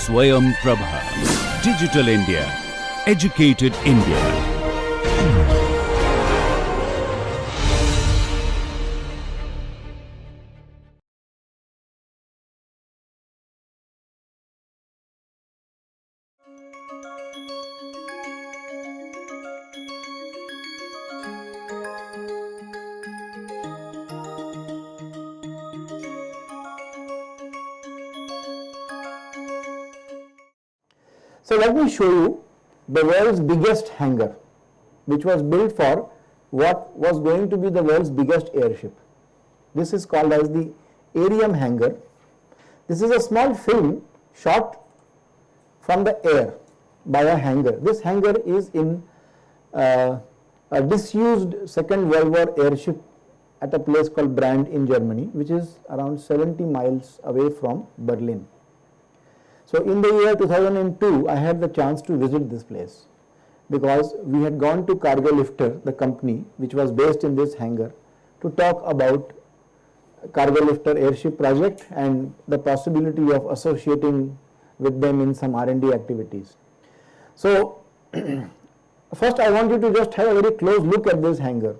Swayam Prabha. Digital India. Educated India. So let me show you the world's biggest hangar, which was built for what was going to be the world's biggest airship. This is called as the Aerium hangar. This is a small film shot from the air by a hangar. This hangar is in a disused Second World War airship at a place called Brand in Germany, which is around 70 miles away from Berlin. So in the year 2002, I had the chance to visit this place because we had gone to Cargo Lifter, the company which was based in this hangar, to talk about Cargo Lifter airship project and the possibility of associating with them in some R&D activities. So first I want you to just have a very close look at this hangar,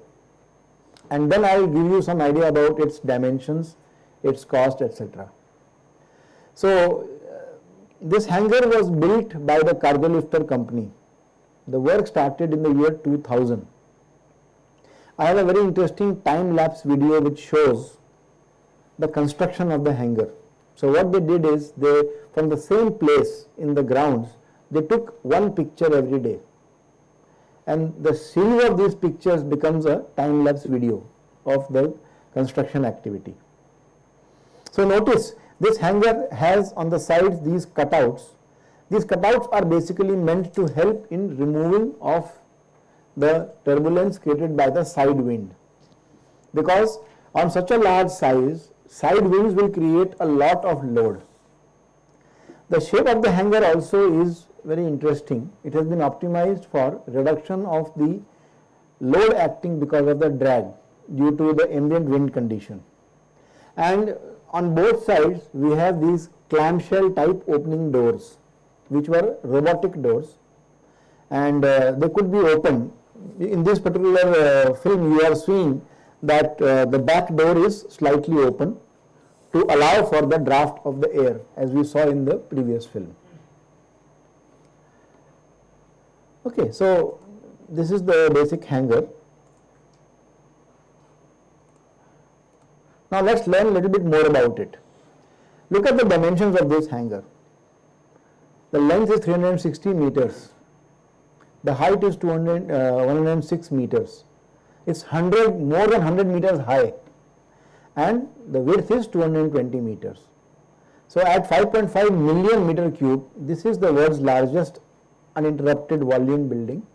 and then I will give you some idea about its dimensions, its cost, etc. So this hangar was built by the Cargo Lifter company. The work started in the year 2000. I have a very interesting time-lapse video which shows the construction of the hangar. So what they did is, they, from the same place in the grounds, they took one picture every day. And the series of these pictures becomes a time-lapse video of the construction activity. So notice, this hangar has on the sides these cutouts. These cutouts are basically meant to help in removing of the turbulence created by the side wind. Because on such a large size, side winds will create a lot of load. The shape of the hangar also is very interesting. It has been optimized for reduction of the load acting because of the drag due to the ambient wind condition. And on both sides we have these clamshell type opening doors, which were robotic doors, and they could be opened. In this particular film you are seeing that the back door is slightly open to allow for the draft of the air, as we saw in the previous film. Okay, so this is the basic hangar. Now let's learn a little bit more about it. Look at the dimensions of this hangar. The length is 360 meters. The height is 106 meters. It's more than 100 meters high, and the width is 220 meters. So at 5.5 million meter cube, this is the world's largest uninterrupted volume building.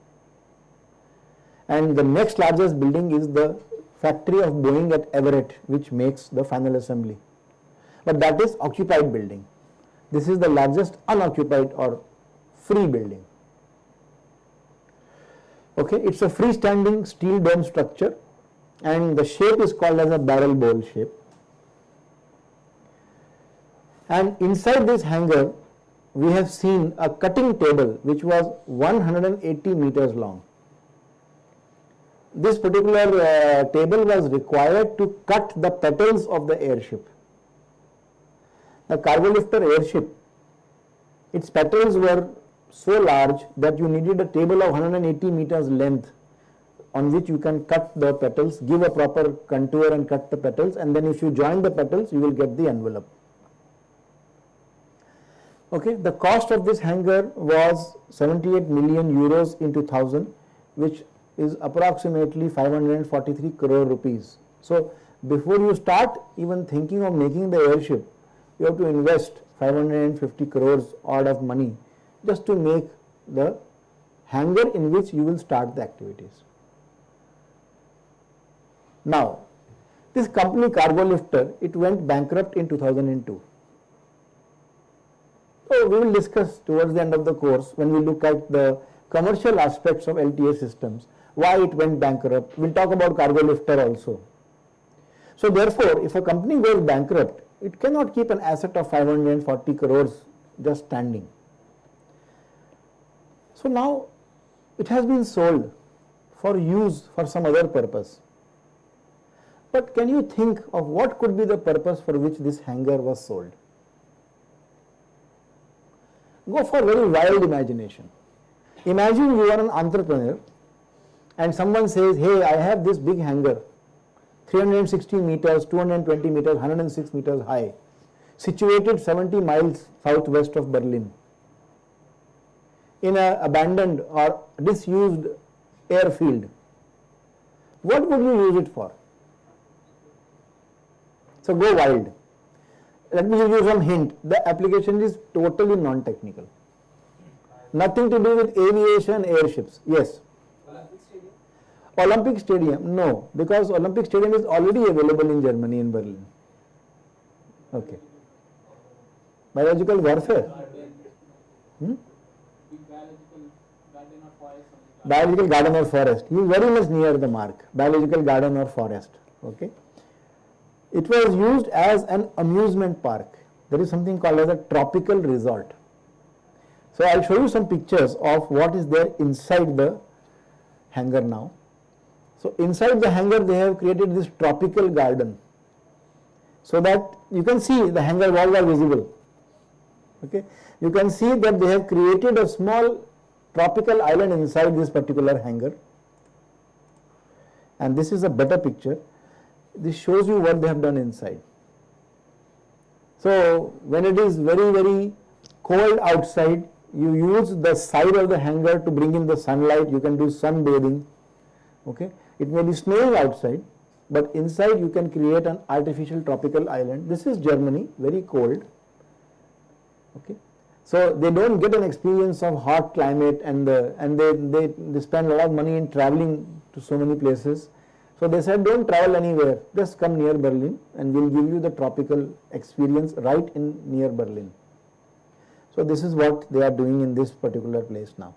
And the next largest building is the factory of Boeing at Everett, which makes the final assembly. But that is occupied building. This is the largest unoccupied or free building. Okay, it's a freestanding steel dome structure, and the shape is called as a barrel bowl shape. And inside this hangar, we have seen a cutting table which was 180 meters long. This particular table was required to cut the petals of the airship. The Cargo Lifter airship, its petals were so large that you needed a table of 180 meters length on which you can cut the petals, give a proper contour and cut the petals, and then if you join the petals you will get the envelope. Okay, the cost of this hangar was 78 million euros in 2000, which is approximately 543 crore rupees. So before you start even thinking of making the airship, you have to invest 550 crores odd of money just to make the hangar in which you will start the activities. Now, this company Cargo Lifter, it went bankrupt in 2002. So we will discuss towards the end of the course, when we look at the commercial aspects of LTA systems, why it went bankrupt. We'll talk about Cargo Lifter also. So therefore, if a company goes bankrupt, it cannot keep an asset of 540 crores just standing. So now it has been sold for use for some other purpose. But can you think of what could be the purpose for which this hangar was sold? Go for very wild imagination. Imagine you are an entrepreneur and someone says, hey, I have this big hangar, 360 meters, 220 meters, 106 meters high, situated 70 miles southwest of Berlin, in an abandoned or disused airfield. What would you use it for? So go wild. Let me give you some hint. The application is totally non-technical. Nothing to do with aviation, airships. Yes? Olympic Stadium? Olympic Stadium? No, because Olympic Stadium is already available in Germany, in Berlin. Okay. Biological warfare? Big biological garden or forest? Biological garden or forest. He is very much near the mark. Biological garden or forest. Okay. It was used as an amusement park. There is something called as a tropical resort. So I'll show you some pictures of what is there inside the hangar now. So inside the hangar they have created this tropical garden, so that you can see the hangar walls are visible. Okay. You can see that they have created a small tropical island inside this particular hangar. And this is a better picture. This shows you what they have done inside. So when it is very, very cold outside, you use the side of the hangar to bring in the sunlight. You can do sunbathing. Okay. It may be snowing outside, but inside you can create an artificial tropical island. This is Germany, very cold. Okay. So they don't get an experience of hot climate, and they spend a lot of money in traveling to so many places. So they said, don't travel anywhere, just come near Berlin and we'll give you the tropical experience right in near Berlin. So this is what they are doing in this particular place now.